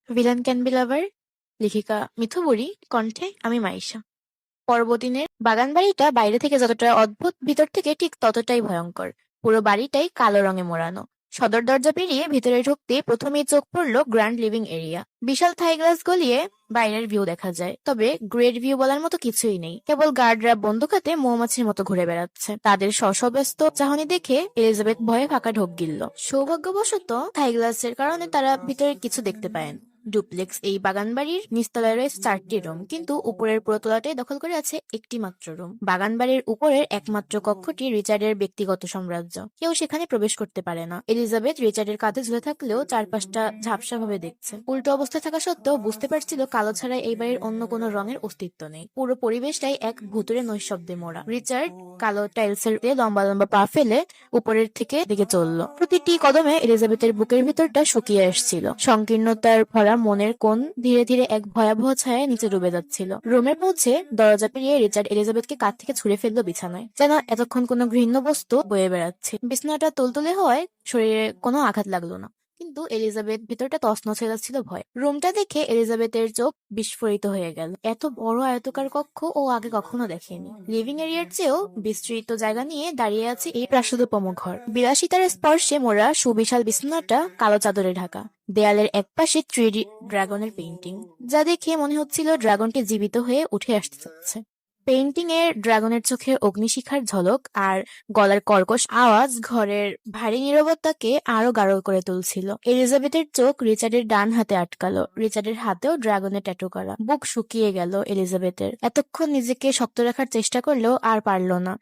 Villain can be লাভার, লেখিকা মিথু বুড়ি, কণ্ঠে আমি মাইশা। পরবদিনের বাগানবাড়িটা বাইরে থেকে যতটা অদ্ভুত, ভিতর থেকে ঠিক ততটাই ভয়ঙ্কর। পুরো বাড়িটাই কালো রঙে মোড়ানো। সদর দরজা পেরিয়ে ভিতরে ঢুকতে প্রথমেই চোখ পড়ল গ্র্যান্ড লিভিং এরিয়া। বিশাল থাই গ্লাস গলিয়ে বাইরের ভিউ দেখা যায়, তবে গ্রেট ভিউ বলার মতো কিছুই নেই। কেবল গার্ডরা বন্দুক হাতে মৌমাছির মতো ঘুরে বেড়াচ্ছে। তাদের শশব্যস্ত চাহনি দেখে এলিজাবেথ ভয়ে ফাঁকা ঢোক গিলল। সৌভাগ্যবশত থাই গ্লাসের কারণে তারা ভিতরে কিছু দেখতে পায় না। ডুপ্লেক্স এই বাগানবাড়ির নিচতলায় রয়েছে 4টি রুম, কিন্তু উপরের পুরো তলাটাই দখল করে আছে একটি মাত্র রুম। বাগানবাড়ির উপরের একমাত্র কক্ষটি রিচার্ডের ব্যক্তিগত সাম্রাজ্য। কেউ সেখানে প্রবেশ করতে পারে না। এলিজাবেথ রিচার্ডের কাঁধে ঝুলে থাকলেও চারপাশটা ঝাপসা ভাবে দেখছে। উল্টো অবস্থায় থাকা সত্ত্বেও বুঝতে পারছিল কালো ছাড়া এই বাড়ির অন্য কোনো রঙের অস্তিত্ব নেই। পুরো পরিবেশটাই এক ভুতুরে নৈশব্দে মোড়া। রিচার্ড কালো টাইলসের লম্বা লম্বা পা ফেলে উপরের দিকে চলল। প্রতিটি কদমে এলিজাবেথের বুকের ভিতরটা শুকিয়ে আসছিল। সংকীর্ণতার ভরা মনের কোণ ধীরে ধীরে এক ভয়াবহ ছায়ায় নিচে ডুবে যাচ্ছিল। রুমে পৌঁছে দরজা পেরিয়ে রিচার্ড এলিজাবেথকে কাঁধ থেকে ছুঁড়ে ফেললো বিছানায়, যেন এতক্ষণ কোনো ঘৃণ্য বস্তু বয়ে বেড়াচ্ছে। বিছানাটা তুলতুলে হওয়ায় শরীরে কোনো আঘাত লাগলো না, কিন্তু এলিজাবেথ ভিতরটা তছনছ হয়ে যাচ্ছিল ভয়। রুমটা দেখে এলিজাবেথের চোখ বিস্ফোরিত হয়ে গেল। এত বড় আয়তকার কক্ষ ও আগে কখনো দেখেনি। লিভিং এরিয়ার চেয়েও বিস্তৃত জায়গা নিয়ে দাঁড়িয়ে আছে এই প্রাসাদোপম ঘর। বিলাসিতার স্পর্শে মোড়া সুবিশাল বিছানাটা কালো চাদরে ঢাকা। দেয়ালের একপাশে 3D ড্রাগনের পেইন্টিং, যা দেখে মনে হচ্ছিল ড্রাগনটি জীবিত হয়ে উঠে আসতে যাচ্ছে। পেইন্টিং এর ড্রাগনের চোখে অগ্নিশিখার ঝলক আর গলার কর্কশ আওয়াজ ঘরের ভারী নীরবতাকে আরো গাঢ় করে তুলছিল। এলিজাবেথের চোখ রিচার্ডের ডান হাতে আটকালো। রিচার্ডের হাতেও ড্রাগনের ট্যাটু করা। বুক শুকিয়ে গেল এলিজাবেথের। এতক্ষণ নিজেকে শক্ত রাখার চেষ্টা করলেও আর পারল না।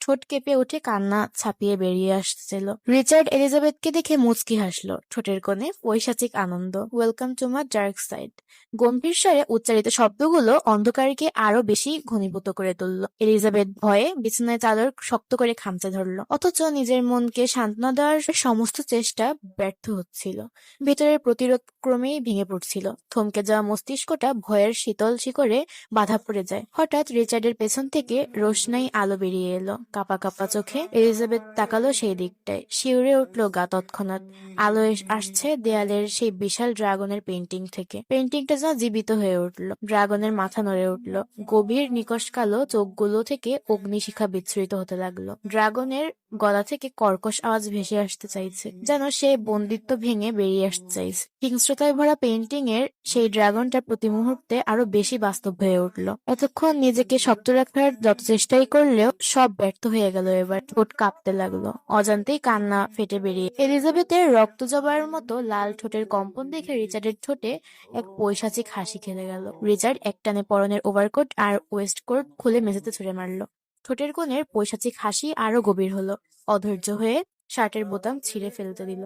ঠোঁট কেঁপে উঠে কান্না ছাপিয়ে বেরিয়ে আসছিল। রিচার্ড এলিজাবেথকে দেখে মুচকি হাসলো, ঠোঁটের কোণে পৈশাচিক আনন্দ। Welcome to my dark side. গম্ভীর স্বরে উচ্চারিত শব্দগুলো অন্ধকারকে আরো বেশি ঘনীভূত করে তুলল। এলিজাবেথ ভয়ে বিছানায় চাদর শক্ত করে খামচে ধরল, অথচ নিজের মনকে সান্ত্বনা দেওয়ার সমস্ত চেষ্টা ব্যর্থ হচ্ছিল। ভেতরের প্রতিরোধ ক্রমেই ভেঙে পড়ছিল। থমকে যাওয়া মস্তিষ্কটা ভয়ের শীতল শিকড়ে বাধা পড়ে যায়। হঠাৎ রিচার্ডের পেছন থেকে রোশনাই আলো বেরিয়ে এলো। কাঁপা কাঁপা চোখে এলিজাবেথ তাকালো সেই দিকটায়। শিউরে উঠল গা তৎক্ষণাৎ। আলো আসছে দেয়ালের সেই বিশাল ড্রাগনের পেইন্টিং থেকে। পেইন্টিংটা যেন জীবিত হয়ে উঠল। ড্রাগনের মাথা নড়ে উঠল। গভীর নিকষ কালো চোখগুলো থেকে অগ্নিশিখা বিচ্ছুরিত হতে লাগলো। ড্রাগনের গলা থেকে কর্কশ আওয়াজ ভেসে আসতে চাইছে, যেন সে বন্দিত্ব ভেঙে বেরিয়ে আসতে চাইছে। হিংস্রতায় ভরা পেইন্টিং এর সেই ড্রাগনটা প্রতি মুহূর্তে আরো বেশি বাস্তব হয়ে উঠল। এতক্ষণ নিজেকে শক্ত রাখার যত চেষ্টাই করলেও সব ব্যর্থ হয়ে গেল। এবার ঠোঁট কাঁপতে লাগলো, অজান্তেই কান্না ফেটে বেরিয়ে। এলিজাবেথের রক্ত জবার মতো লাল ঠোঁটের কম্পন দেখে রিচার্ডের ঠোঁটে এক পৈশাচিক হাসি খেলে গেল। রিচার্ড একটানে পরনের ওভারকোট আর ওয়েস্টকোট খুলে মেঝেতে ছুঁড়ে মারল। ঠোঁটের কোণের পৈশাচিক হাসি আরো গভীর হলো। অধৈর্য হয়ে শার্টের বোতাম ছিঁড়ে ফেলতে দিল।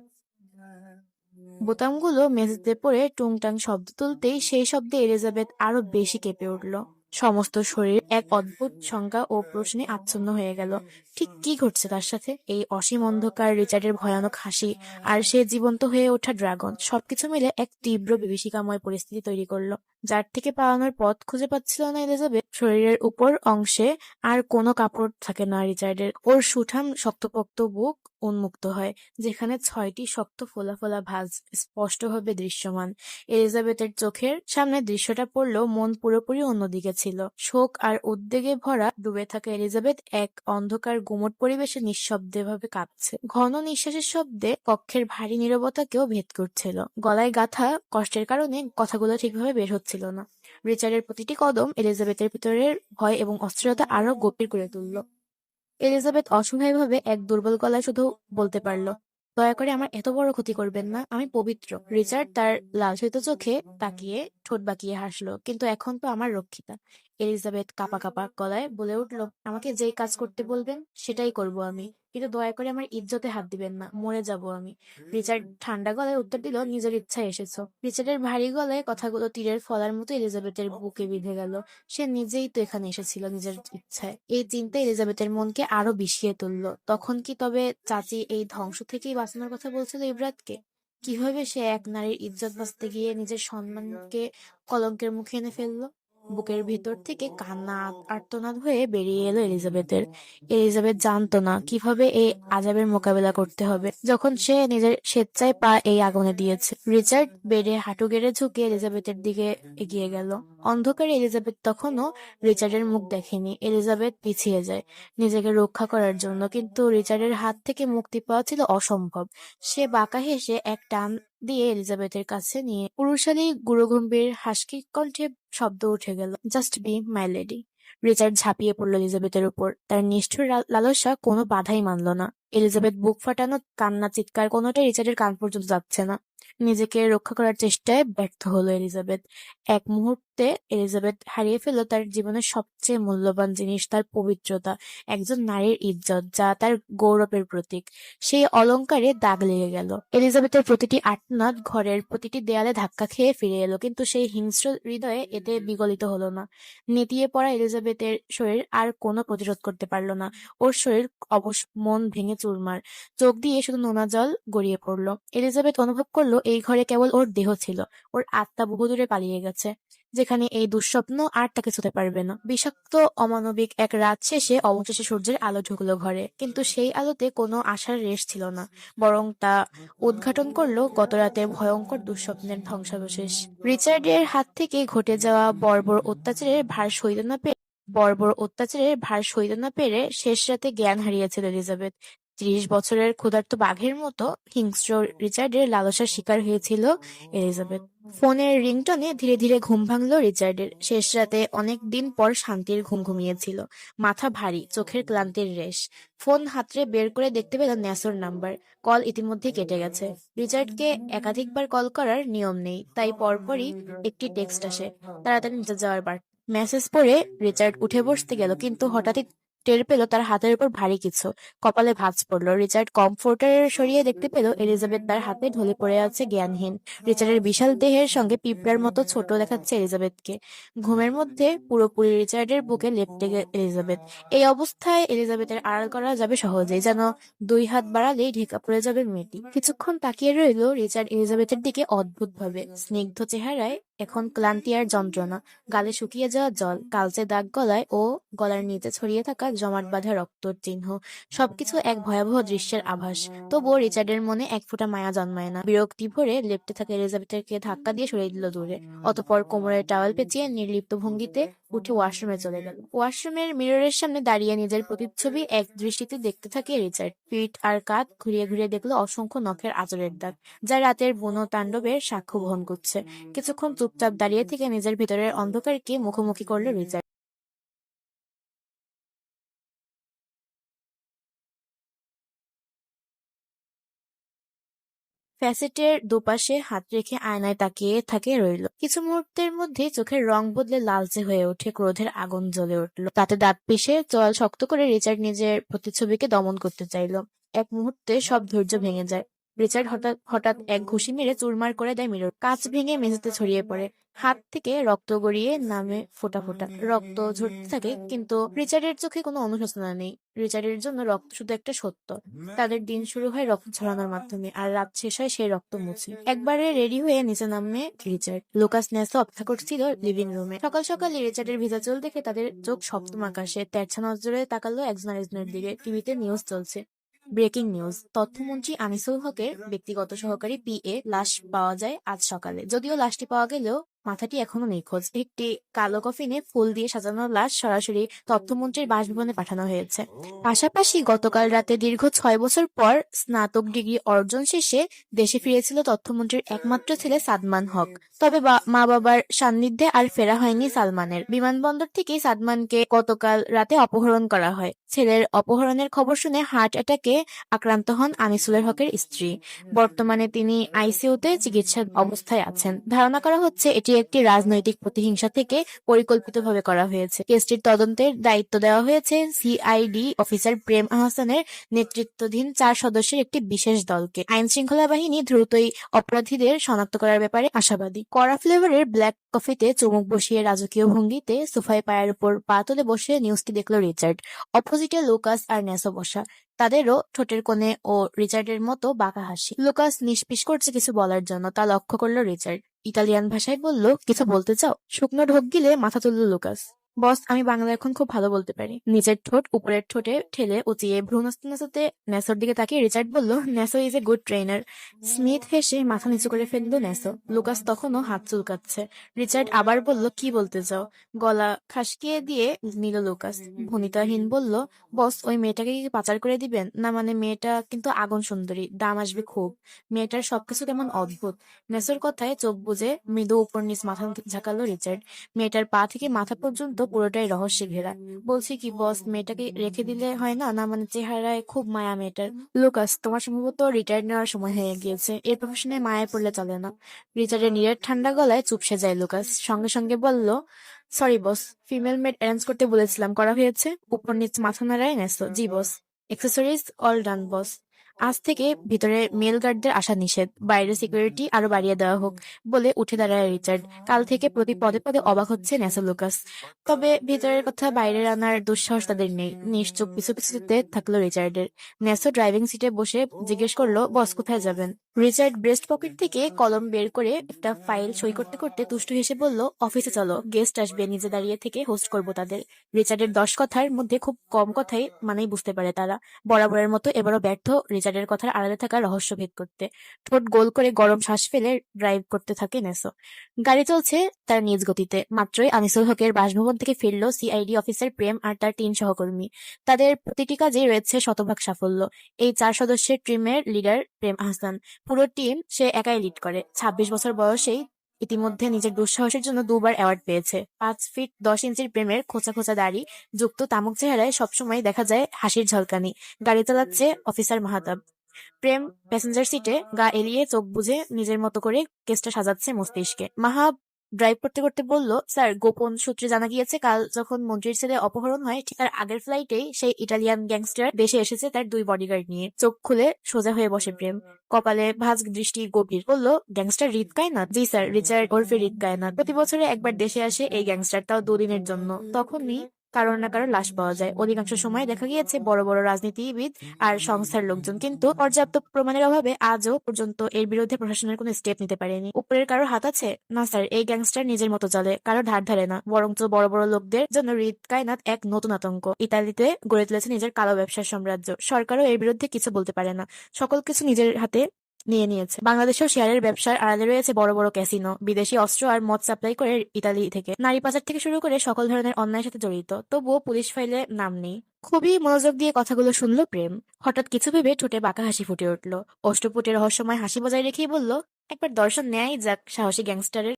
বোতামগুলো মেঝেতে পড়ে টুংটাং শব্দ তুলতেই সেই শব্দে এলিজাবেথ আরো বেশি কেঁপে উঠল। সমস্ত শরীর এক অদ্ভুত শঙ্কা ও প্রশ্নে আচ্ছন্ন হয়ে গেল। ঠিক কি ঘটছে তার সাথে? এই অসীম অন্ধকার, রিচার্ডের ভয়ানক হাসি, আর সে জীবন্ত হয়ে ওঠা ড্রাগন, সবকিছু মিলে এক তীব্র বিভীষিকাময় পরিস্থিতি তৈরি করলো, যার থেকে পালানোর পথ খুঁজে পাচ্ছিল না এলিজাবেথ। শরীরের উপর অংশে আর কোনো কাপড় থাকে না রিচার্ডের। ওর সুঠাম শক্তপোক্ত বুক উন্মুক্ত হয়, যেখানে 6টি শক্ত ফোলা ফোলা ভাঁজ স্পষ্টভাবে দৃশ্যমান। এলিজাবেথের চোখের সামনে দৃশ্যটা পড়লেও মন পুরোপুরি অন্যদিকে ছিল। শোক আর উদ্বেগে ভরা ডুবে থাকা এলিজাবেথ এক অন্ধকার গুমট পরিবেশে নিঃশব্দে ভাবে কাঁপছে। ঘন নিঃশ্বাসের শব্দে কক্ষের ভারী নীরবতাকেও ভেদ করছিল। গলায় গাঁথা কষ্টের কারণে কথাগুলো ঠিকভাবে বের হচ্ছিল না। রিচার্ডের প্রতিটি কদম এলিজাবেথের ভিতরের ভয় এবং অস্থিরতা আরো গভীর করে তুলল। এলিজাবেথ অসহায়ভাবে এক দুর্বল গলায় শুধু বলতে পারল, দয়া করে আমার এত বড় ক্ষতি করবেন না, আমি পবিত্র। রিচার্ড তার লালসিত চোখে তাকিয়ে ঠোঁট বাঁকিয়ে হাসলো, কিন্তু এখন তো আমার রক্ষিতা। এলিজাবেথ কাঁপা কাঁপা গলায় বলে উঠল, আমাকে যেই কাজ করতে বলবেন সেটাই করব আমি, কিন্তু দয়া করে আমার ইজ্জতে হাত দিবেন না, মরে যাব আমি। রিচার্ড ঠান্ডা গলায় উত্তর দিল, নিজের ইচ্ছায় এসেছো। রিচার্ডের ভারী গলায় কথাগুলো তীরের ফলার মতো এলিজাবেথের বুকে বিঁধে গেল। সে নিজেই তো এখানে এসেছিল নিজের ইচ্ছায়। এই চিন্তা এলিজাবেথের মনকে আরো বিষিয়ে তুলল। তখন কি তবে চাচি এই ধ্বংস থেকেই বাঁচানোর কথা বলছিল ইব্রাতকে? কিভাবে সে এক নারীর ইজ্জত বাঁচতে গিয়ে নিজের সম্মানকে কলঙ্কের মুখে এনে ফেললো? বুকের ভেতর থেকে কান্না আর্তনাদ হয়ে বেরিয়ে এলো এলিজাবেথের। এলিজাবেথ জানতো না কিভাবে এই আযাবের মোকাবেলা করতে হবে যখন সে নিজের স্বেচ্ছায় পা এই আগুনে দিয়েছে। রিচার্ড বেডে হাঁটু গেড়ে ঝুঁকে এলিজাবেথের দিকে এগিয়ে গেল। অন্ধকারে এলিজাবেথ তখনও রিচার্ডের মুখ দেখেনি। এলিজাবেথ পিছিয়ে যায় নিজেকে রক্ষা করার জন্য, কিন্তু রিচার্ডের হাত থেকে মুক্তি পাওয়া ছিল অসম্ভব। সে বাঁকা হেসে এক টান দিয়ে এলিজাবেথের কাছে নিয়ে পুরুষালী গুরুগম্ভীর হাসকি কণ্ঠে শব্দ উঠে গেল, just be my lady. Richard ঝাঁপিয়ে পড়ল এলিজাবেথের উপর। তার নিষ্ঠুর লালসা কোনো বাধাই মানল না। এলিজাবেথ বুক ফাটানো কান্না চিৎকার কোনোটাই রিচার্ডের কান পর্যন্ত যাচ্ছে না। নিজেকে রক্ষা করার চেষ্টায় ব্যর্থ হলো এলিজাবেথ। এক মুহূর্তে এলিজাবেথ হারিয়ে ফেলল তার জীবনের সবচেয়ে মূল্যবান জিনিস, তার পবিত্রতা, একজন নারীর ইজ্জত যা তার গৌরবের প্রতীক। সেই অলংকারে দাগ লেগে গেল। এলিজাবেথের প্রতিটি আর্তনাদ ঘরের প্রতিটি দেয়ালে ধাক্কা খেয়ে ফিরে এলো, কিন্তু সেই হিংস্র হৃদয়ে এতে বিগলিত হলো না। নেতিয়ে পড়া এলিজাবেথের শরীর আর কোনো প্রতিরোধ করতে পারল না। ওর শরীর অবশ, মন ভেঙে চুরমার, চোখ দিয়ে শুধু নোনা জল গড়িয়ে পড়ল। এলিজাবেথ অনুভব করলো এই ঘরে কেবল ওর দেহ ছিল, ওর আত্মা বহুদূরে পালিয়ে গেছে, যেখানে এই দুঃস্বপ্ন আর তাকে ছুঁতে পারবে না। বিষাক্ত অমানবিক এক রাত শেষে অবশেষে সূর্যের আলো ঢুকলো ঘরে, কিন্তু সেই আলোতে কোনো আশার রেশ ছিল না, বরং তা উদ্ঘাটন করলো গতরাতের ভয়ঙ্কর দুঃস্বপ্নের ধ্বংসাবশেষ। রিচার্ডের হাত থেকে ঘটে যাওয়া বর্বর অত্যাচারের ভার সইতে না পেরে শেষ রাতে জ্ঞান হারিয়েছিল এলিজাবেথ। ৩০ বছরের ক্ষুধার্ত বাঘের মতো হিংস্র রিচার্ডের লালসার শিকার হয়েছিল এলিজাবেথ। ফোনের রিংটনে ধীরে ধীরে ঘুম ভাঙল রিচার্ডের। শেষ রাতে অনেক দিন পর শান্তির ঘুম ঘুমিয়েছিল। মাথা ভারী, চোখের ক্লান্তির রেশ। ফোন হাতড়ে বের করে দেখতে পেল ন্যাসোর নাম্বার। কল ইতিমধ্যেই কেটে গেছে। রিচার্ডকে একাধিকবার কল করার নিয়ম নেই, তাই পরপরই একটি টেক্সট আসে, তাড়াতাড়ি নিচে যাওয়ার বার্তা। মেসেজ পড়ে রিচার্ড উঠে বসতে গেল, কিন্তু হঠাৎই টের পেল তার হাতের উপর ভারী কিছু। কপালে ভাঁজ পড়ল। রিচার্ড কমফোর্টার সরিয়ে দেখতে পেল এলিজাবেথ তার হাতে ঢলে পড়ে আছে জ্ঞানহীন। রিচার্ডের বিশাল দেহের সঙ্গে পিঁপড়ার মতো ছোট দেখাচ্ছে এলিজাবেথকে। ঘুমের মধ্যে পুরোপুরি রিচার্ডের বুকে লেপ্টে এলিজাবেথ। এই অবস্থায় এলিজাবেথের আড়াল করা যাবে সহজেই, যেন ২ হাত বাড়ালেই ঢেকা পড়ে যাবে মেয়েটি। কিছুক্ষণ তাকিয়ে রইল রিচার্ড এলিজাবেথের দিকে অদ্ভুতভাবে। স্নিগ্ধ চেহারায় এখন ক্লান্তি আর যন্ত্রণা, গালে শুকিয়ে যাওয়া জল, কালচে দাগ গলায় ও গলার নিচে ছড়িয়ে থাকা জমাট বাঁধা রক্তর চিহ্ন, সবকিছু এক ভয়াবহ দৃশ্যের আভাস। তবুও রিচার্ডের মনে এক ফোঁটা মায়া জন্মায় না। বিরক্তি ভরে লেপ্টে থাকা এলিজাবেথকে ধাক্কা দিয়ে সরিয়ে দিল দূরে। অতঃপর কোমরে টাওয়েল পেঁচিয়ে নির্লিপ্ত ভঙ্গিতে উঠে ওয়াশরুমে চলে গেল। ওয়াশরুমের মিররের সামনে দাঁড়িয়ে নিজের প্রতিচ্ছবি এক দৃষ্টিতে দেখতে থাকে রিচার্ড। পিঠ আর কাঁধ ঘুরিয়ে ঘুরিয়ে দেখলো অসংখ্য নখের আঁচড়ের দাগ, যা রাতের বুনো তাণ্ডবের সাক্ষ্য বহন করছে। কিছুক্ষণ চুপচাপ দাঁড়িয়ে থেকে নিজের ভিতরের অন্ধকারকে মুখোমুখি করল রিচার্ড। ফ্যাসেটের দুপাশে হাত রেখে আয়নায় তাকিয়ে থাকে রইল। কিছু মুহূর্তের মধ্যে চোখের রং বদলে লালচে হয়ে ওঠে, ক্রোধের আগুন জ্বলে উঠল। তাতে দাঁত পিষে চোয়াল শক্ত করে রিচার্ড নিজের প্রতিচ্ছবিকে দমন করতে চাইল। এক মুহূর্তে সব ধৈর্য ভেঙে যায়। রিচার্ড হঠাৎ হঠাৎ এক ঘুষি মেরে চুরমার করে দেয় মিরর। কাঁচ ভেঙে মেঝেতে ছড়িয়ে পড়ে। হাত থেকে রক্ত গড়িয়ে নামে ফোঁটা ফোঁটা। রক্ত ঝরতে থাকে, কিন্তু রিচার্ডের চোখে কোনো অনুশোচনা নেই। রিচার্ডের জন্য রক্ত শুধু একটা সত্য। তাদের দিন শুরু হয় রক্ত ঝরানোর মাধ্যমে, আর রাত শেষ হয় সেই রক্ত মুছে। একবারে রেডি হয়ে নিচে নামে রিচার্ড। লুকাস ন্যাসো অপেক্ষা করছিল লিভিং রুমে। সকাল সকাল রিচার্ডের ভিজা চুল দেখে তাদের চোখ সপ্তম আকাশে। তেরছা নজরে তাকালো একজন আরেকজনের দিকে। টিভিতে নিউজ চলছে। ব্রেকিং নিউজ, তথ্যমন্ত্রী আনিসুল হকের ব্যক্তিগত সহকারী PA লাশ পাওয়া যায় আজ সকালে। যদিও লাশটি পাওয়া গেলেও মাথাটি এখনো নিখোঁজ। একটি কালো কফিনে ফুল দিয়ে সাজানো লাশ সরাসরি তথ্যমন্ত্রীর বাসভবনে পাঠানো হয়েছে। পাশাপাশি গতকাল রাতে দীর্ঘ ৬ বছর পর স্নাতক ডিগ্রি অর্জন শেষে দেশে ফিরেছিল তথ্যমন্ত্রীর একমাত্র ছেলে সাদমান হক। তবে মা বাবার সান্নিধ্যে আর ফেরা হয়নি সালমানের। বিমানবন্দর থেকেই সাদমানকে গতকাল রাতে অপহরণ করা হয়। ছেলের অপহরণের খবর শুনে হার্ট অ্যাটাকে আক্রান্ত হন আনিসুলের হকের স্ত্রী। বর্তমানে তিনি ICUতে চিকিৎসা অবস্থায় আছেন। ধারণা করা হচ্ছে এটি একটি রাজনৈতিক প্রতিহিংসা থেকে পরিকল্পিতভাবে করা হয়েছে। কেসটির তদন্তের দায়িত্ব দেওয়া হয়েছে CID অফিসার প্রেম আহসানের নেতৃত্বাধীন ৪ সদস্যের একটি বিশেষ দলকে। আইনশৃঙ্খলা বাহিনী দ্রুতই অপরাধীদের শনাক্ত করার ব্যাপারে আশাবাদী। কড়া ফ্লেভারের ব্ল্যাক কফিতে চুমুক বসিয়ে রাজকীয় ভঙ্গিতে সোফায় পায়ের উপর পা তুলে বসে নিউজটি দেখল রিচার্ড। অপোজিটে লুকাস আর ন্যাসো বসা। তাদেরও ঠোঁটের কোণে ও রিচার্ডের মতো বাঁকা হাসি। লুকাস নিষ্পিস করছে কিছু বলার জন্য, তা লক্ষ্য করলো রিচার্ড। ইতালিয়ান ভাষায় বলল, কিছু বলতে চাও? শুকনো ঢোক গিলে মাথা তুলল লুকাস। বস, আমি বাংলা এখন খুব ভালো বলতে পারি। নিজের ঠোঁট উপরের ঠোঁটে ঠেলে উঁচিয়ে ভ্রু নাচতে নাচতে ন্যাসোর দিকে তাকিয়ে রিচার্ড বলল, naso is a good trainer. Smith হেসে মাথা নিচু করে ফেললো ন্যাসো। লুকাস তখনও হাত চুলকাচ্ছে। রিচার্ড আবার বলল, কি বলতে চাও? গলা খাসকিয়ে দিয়ে নিল লুকাস। ভনিতাহীন বলল, বস, ওই মেয়েটাকে কি পাচার করে দিবেন? না মানে, মেয়েটা কিন্তু আগুন সুন্দরী, দাম আসবে খুব। মেয়েটার সবকিছু কেমন অদ্ভুত। নেসোর কথায় চোখ বুজে মৃদু উপর নিচ মাথা ঝাঁকালো রিচার্ড। মেয়েটার পা থেকে মাথা পর্যন্ত পুরোটাই রহস্যে ঘেরা। বলছি কি বস, মেয়েটাকে রেখে দিলে হয় না? না মানে, চেহারায় খুব মায়া মেয়েটার। লুকাস, তোমার সম্ভবত রিটায়ার নেওয়ার সময় হয়ে গিয়েছে। এর প্রফেশনে মায়ায় পড়লে চলে না। রিচার্ডের নীরের ঠান্ডা গলায় চুপসে যায় লুকাস। সঙ্গে সঙ্গে বলল, sorry boss, female made arrange করতে বলেছিলাম, করা হয়েছে? উপর নিচ মাথা নাড়ায় নেসো। জি বস। এক্সেসরিজ অল ডান বস। আজ থেকে ভিতরে মেল গার্ডদের আসা নিষেধ, বাইরে সিকিউরিটি আরো বাড়িয়ে দেওয়া হোক, বলে উঠে দাঁড়ায় রিচার্ড। কাল থেকে প্রতি পদে পদে অবাক হচ্ছে ন্যাসো লুকাস। তবে ভিতরের কথা বাইরে আনার দুঃসাহস তাদের নেই। নিশ্চুপ পিছু পিছুতে থাকলো রিচার্ডের। ন্যাসো ড্রাইভিং সিটে বসে জিজ্ঞেস করলো, বস কোথায় যাবেন? রিচার্ড ব্রেস্ট পকেট থেকে কলম বের করে একটা ফাইল সই করতে করতে তুষ্ট হেসে বলল, অফিসে চলো, গেস্ট আসবে, নিজে দাঁড়িয়ে থেকে হোস্ট করবো তাদের। রিচার্ডের 10 কথার মধ্যে খুব কম কথাই মানেই বুঝতে পারে তারা। বরাবরের মতো এবারও ব্যর্থ রিচার্ডের কথার আড়ালে থাকা রহস্য ভেদ করতে। ঠোঁট গোল করে গরম শ্বাস ফেলে ড্রাইভ করতে থাকে নেসো। গাড়ি চলছে তার নিজ গতিতে। মাত্রই আনিসুল হকের বাসভবন থেকে ফিরল সিআইডি অফিসার প্রেম আর তার 3 সহকর্মী। তাদের প্রতিটি কাজেই রয়েছে শতভাগ সাফল্য। এই 4 সদস্যের টিমের লিডার প্রেম আহসান। পুরো টিম সে একাই লিড করে। 26 বছর বয়সেই ইতিমধ্যে নিজের দুঃসাহসের জন্য 2বার অ্যাওয়ার্ড পেয়েছে। 5 ফিট 10 ইঞ্চির প্রেমের খোঁচা খোঁচা দাড়ি যুক্ত তামুক চেহারায় সবসময় দেখা যায় হাসির ঝলকানি। গাড়ি চালাচ্ছে অফিসার মাহাতাব। প্রেম প্যাসেঞ্জার সিটে গা এলিয়ে চোখ বুজে নিজের মতো করে কেসটা সাজাচ্ছে মস্তিষ্কে। মাহাব ড্রাইভ করতে করতে বলল, স্যার, গোপন সূত্রে জানা গিয়েছে কাল যখন মন্ত্রীর ছেলে অপহরণ হয় ঠিক তার আগের ফ্লাইটেই সেই ইটালিয়ান গ্যাংস্টার দেশে এসেছে তার 2 বডিগার্ড নিয়ে। চোখ খুলে সোজা হয়ে বসে প্রেম। কপালে ভাঁজ দৃষ্টি গভীর। বলল, গ্যাংস্টার রিদ কায়নাত? জি স্যার, রিচার্ড ওরফে রিদ কায়নাত। প্রতি বছরে একবার দেশে আসে এই গ্যাংস্টার, তাও 2 দিনের জন্য। তখনই কারোর না কারোর লাশ পাওয়া যায়। অধিকাংশ সময় দেখা গিয়েছে বড় বড় রাজনীতিবিদ আর সংস্থার লোকজন, কিন্তু পর্যাপ্ত প্রমাণের অভাবে আজও পর্যন্ত এর বিরুদ্ধে প্রশাসনের কোনো স্টেপ নিতে পারেনি। উপরের কারোর হাত আছে? না স্যার, এই গ্যাংস্টার নিজের মতো চলে, কারো ধার ধারে না। বরঞ্চ বড় বড় লোকদের জন্য রিদ কায়নাত এক নতুন আতঙ্ক। ইতালিতে গড়ে তুলেছে নিজের কালো ব্যবসার সাম্রাজ্য। সরকারও এর বিরুদ্ধে কিছু বলতে পারে না। সকল কিছু নিজের হাতে নিয়ে নিয়েছে। বাংলাদেশেও শেয়ারের ব্যবসার আড়ালে রয়েছে বড় বড় ক্যাসিনো, বিদেশি অস্ত্র আর মদ সাপ্লাই করে ইতালি থেকে। নারী পাচার থেকে শুরু করে সকল ধরনের অন্যায়ের সাথে জড়িত, তবুও পুলিশ ফাইলে নাম নেই। খুবই মনোযোগ দিয়ে কথাগুলো শুনল প্রেম। হঠাৎ কিছু ভেবে ঠোঁটে বাঁকা হাসি ফুটে উঠল। অষ্টপুটে রহস্যময় হাসি বজায় রেখেই বলল, একবার দর্শন নেয়াই যাক সাহসী গ্যাংস্টারের।